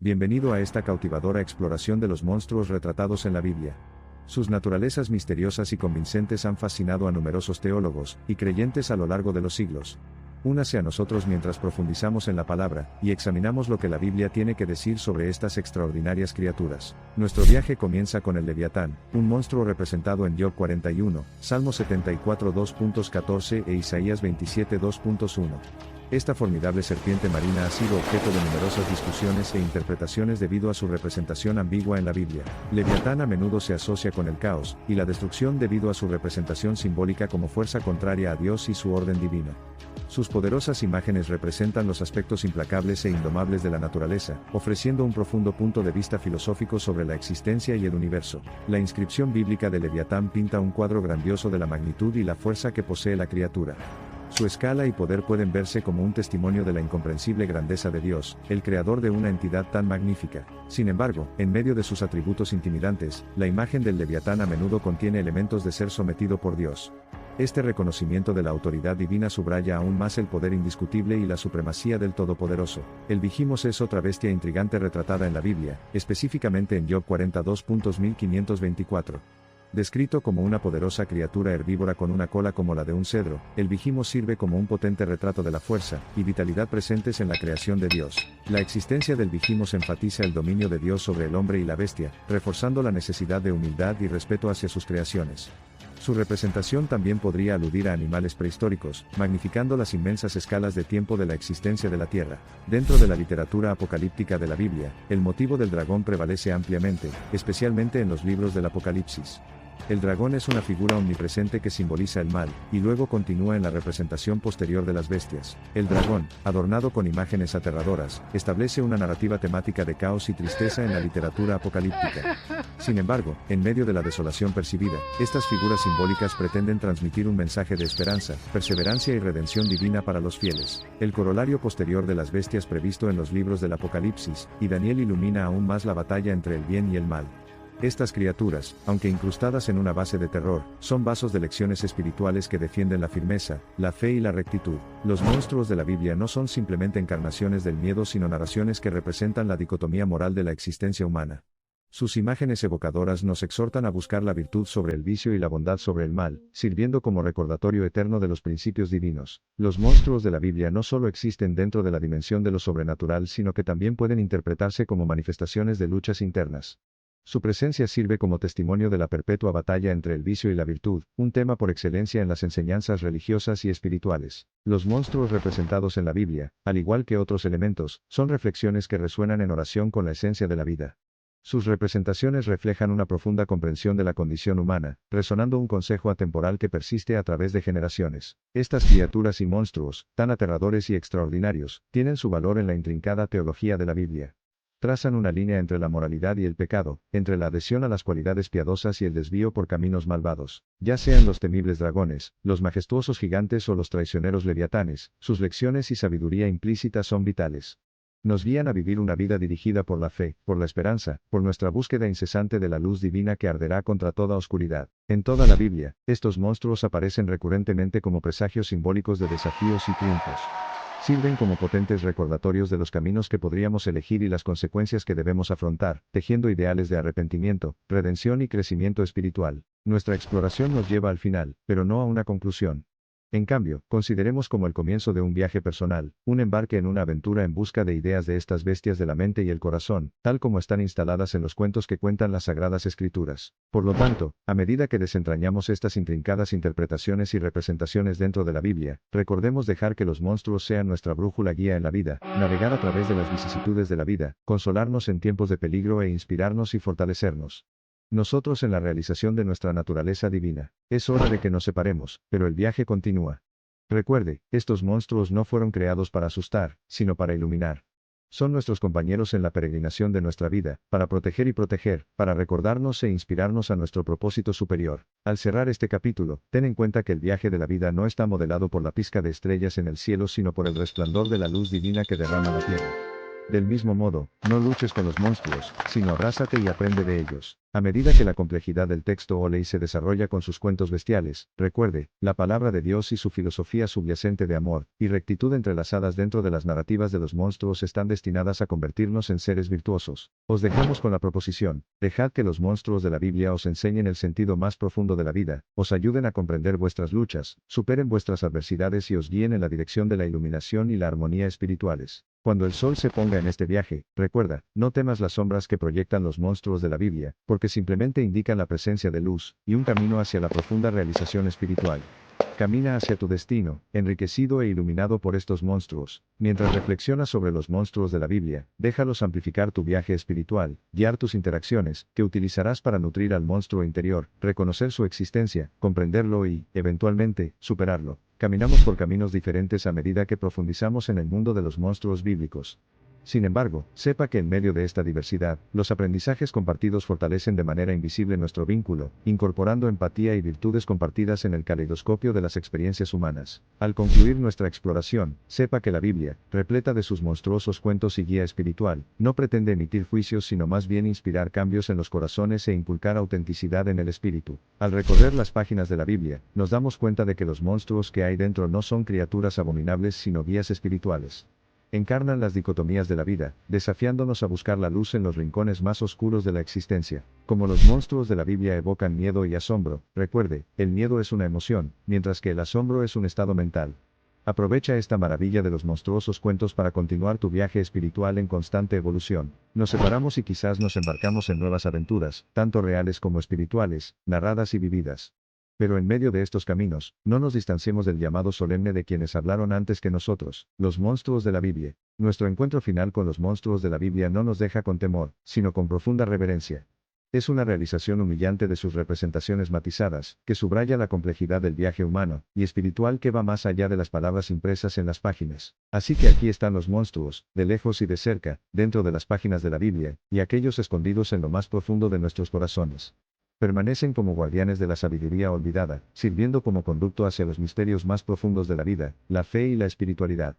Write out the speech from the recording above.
Bienvenido a esta cautivadora exploración de los monstruos retratados en la Biblia. Sus naturalezas misteriosas y convincentes han fascinado a numerosos teólogos y creyentes a lo largo de los siglos. Únase a nosotros mientras profundizamos en la palabra y examinamos lo que la Biblia tiene que decir sobre estas extraordinarias criaturas. Nuestro viaje comienza con el Leviatán, un monstruo representado en Job 41, Salmo 74 2.14 e Isaías 27 2.1. Esta formidable serpiente marina ha sido objeto de numerosas discusiones e interpretaciones debido a su representación ambigua en la Biblia. Leviatán a menudo se asocia con el caos y la destrucción debido a su representación simbólica como fuerza contraria a Dios y su orden divino. Sus poderosas imágenes representan los aspectos implacables e indomables de la naturaleza, ofreciendo un profundo punto de vista filosófico sobre la existencia y el universo. La inscripción bíblica de Leviatán pinta un cuadro grandioso de la magnitud y la fuerza que posee la criatura. Su escala y poder pueden verse como un testimonio de la incomprensible grandeza de Dios, el creador de una entidad tan magnífica. Sin embargo, en medio de sus atributos intimidantes, la imagen del Leviatán a menudo contiene elementos de ser sometido por Dios. Este reconocimiento de la autoridad divina subraya aún más el poder indiscutible y la supremacía del Todopoderoso. El Vigimos es otra bestia intrigante retratada en la Biblia, específicamente en Job 42.1524. Descrito como una poderosa criatura herbívora con una cola como la de un cedro, el Vigimos sirve como un potente retrato de la fuerza y vitalidad presentes en la creación de Dios. La existencia del Vigimos enfatiza el dominio de Dios sobre el hombre y la bestia, reforzando la necesidad de humildad y respeto hacia sus creaciones. Su representación también podría aludir a animales prehistóricos, magnificando las inmensas escalas de tiempo de la existencia de la Tierra. Dentro de la literatura apocalíptica de la Biblia, el motivo del dragón prevalece ampliamente, especialmente en los libros del Apocalipsis. El dragón es una figura omnipresente que simboliza el mal, y luego continúa en la representación posterior de las bestias. El dragón, adornado con imágenes aterradoras, establece una narrativa temática de caos y tristeza en la literatura apocalíptica. Sin embargo, en medio de la desolación percibida, estas figuras simbólicas pretenden transmitir un mensaje de esperanza, perseverancia y redención divina para los fieles. El corolario posterior de las bestias previsto en los libros del Apocalipsis, y Daniel ilumina aún más la batalla entre el bien y el mal. Estas criaturas, aunque incrustadas en una base de terror, son vasos de lecciones espirituales que defienden la firmeza, la fe y la rectitud. Los monstruos de la Biblia no son simplemente encarnaciones del miedo sino narraciones que representan la dicotomía moral de la existencia humana. Sus imágenes evocadoras nos exhortan a buscar la virtud sobre el vicio y la bondad sobre el mal, sirviendo como recordatorio eterno de los principios divinos. Los monstruos de la Biblia no solo existen dentro de la dimensión de lo sobrenatural sino que también pueden interpretarse como manifestaciones de luchas internas. Su presencia sirve como testimonio de la perpetua batalla entre el vicio y la virtud, un tema por excelencia en las enseñanzas religiosas y espirituales. Los monstruos representados en la Biblia, al igual que otros elementos, son reflexiones que resuenan en oración con la esencia de la vida. Sus representaciones reflejan una profunda comprensión de la condición humana, resonando un consejo atemporal que persiste a través de generaciones. Estas criaturas y monstruos, tan aterradores y extraordinarios, tienen su valor en la intrincada teología de la Biblia. Trazan una línea entre la moralidad y el pecado, entre la adhesión a las cualidades piadosas y el desvío por caminos malvados. Ya sean los temibles dragones, los majestuosos gigantes o los traicioneros leviatanes, sus lecciones y sabiduría implícita son vitales. Nos guían a vivir una vida dirigida por la fe, por la esperanza, por nuestra búsqueda incesante de la luz divina que arderá contra toda oscuridad. En toda la Biblia, estos monstruos aparecen recurrentemente como presagios simbólicos de desafíos y triunfos. Sirven como potentes recordatorios de los caminos que podríamos elegir y las consecuencias que debemos afrontar, tejiendo ideales de arrepentimiento, redención y crecimiento espiritual. Nuestra exploración nos lleva al final, pero no a una conclusión. En cambio, consideremos como el comienzo de un viaje personal, un embarque en una aventura en busca de ideas de estas bestias de la mente y el corazón, tal como están instaladas en los cuentos que cuentan las Sagradas Escrituras. Por lo tanto, a medida que desentrañamos estas intrincadas interpretaciones y representaciones dentro de la Biblia, recordemos dejar que los monstruos sean nuestra brújula guía en la vida, navegar a través de las vicisitudes de la vida, consolarnos en tiempos de peligro e inspirarnos y fortalecernos. Nosotros en la realización de nuestra naturaleza divina. Es hora de que nos separemos, pero el viaje continúa. Recuerde, estos monstruos no fueron creados para asustar, sino para iluminar. Son nuestros compañeros en la peregrinación de nuestra vida, para proteger y proteger, para recordarnos e inspirarnos a nuestro propósito superior. Al cerrar este capítulo, ten en cuenta que el viaje de la vida no está modelado por la pizca de estrellas en el cielo sino por el resplandor de la luz divina que derrama la tierra. Del mismo modo, no luches con los monstruos, sino abrázate y aprende de ellos. A medida que la complejidad del texto o ley se desarrolla con sus cuentos bestiales, recuerde, la palabra de Dios y su filosofía subyacente de amor y rectitud entrelazadas dentro de las narrativas de los monstruos están destinadas a convertirnos en seres virtuosos. Os dejamos con la proposición: dejad que los monstruos de la Biblia os enseñen el sentido más profundo de la vida, os ayuden a comprender vuestras luchas, superen vuestras adversidades y os guíen en la dirección de la iluminación y la armonía espirituales. Cuando el sol se ponga en este viaje, recuerda, no temas las sombras que proyectan los monstruos de la Biblia, porque simplemente indican la presencia de luz, y un camino hacia la profunda realización espiritual. Camina hacia tu destino, enriquecido e iluminado por estos monstruos. Mientras reflexionas sobre los monstruos de la Biblia, déjalos amplificar tu viaje espiritual, guiar tus interacciones, que utilizarás para nutrir al monstruo interior, reconocer su existencia, comprenderlo y, eventualmente, superarlo. Caminamos por caminos diferentes a medida que profundizamos en el mundo de los monstruos bíblicos. Sin embargo, sepa que en medio de esta diversidad, los aprendizajes compartidos fortalecen de manera invisible nuestro vínculo, incorporando empatía y virtudes compartidas en el caleidoscopio de las experiencias humanas. Al concluir nuestra exploración, sepa que la Biblia, repleta de sus monstruosos cuentos y guía espiritual, no pretende emitir juicios sino más bien inspirar cambios en los corazones e inculcar autenticidad en el espíritu. Al recorrer las páginas de la Biblia, nos damos cuenta de que los monstruos que hay dentro no son criaturas abominables sino guías espirituales. Encarnan las dicotomías de la vida, desafiándonos a buscar la luz en los rincones más oscuros de la existencia. Como los monstruos de la Biblia evocan miedo y asombro, recuerde, el miedo es una emoción, mientras que el asombro es un estado mental. Aprovecha esta maravilla de los monstruosos cuentos para continuar tu viaje espiritual en constante evolución. Nos separamos y quizás nos embarcamos en nuevas aventuras, tanto reales como espirituales, narradas y vividas. Pero en medio de estos caminos, no nos distanciemos del llamado solemne de quienes hablaron antes que nosotros, los monstruos de la Biblia. Nuestro encuentro final con los monstruos de la Biblia no nos deja con temor, sino con profunda reverencia. Es una realización humillante de sus representaciones matizadas, que subraya la complejidad del viaje humano y espiritual que va más allá de las palabras impresas en las páginas. Así que aquí están los monstruos, de lejos y de cerca, dentro de las páginas de la Biblia, y aquellos escondidos en lo más profundo de nuestros corazones. Permanecen como guardianes de la sabiduría olvidada, sirviendo como conducto hacia los misterios más profundos de la vida, la fe y la espiritualidad.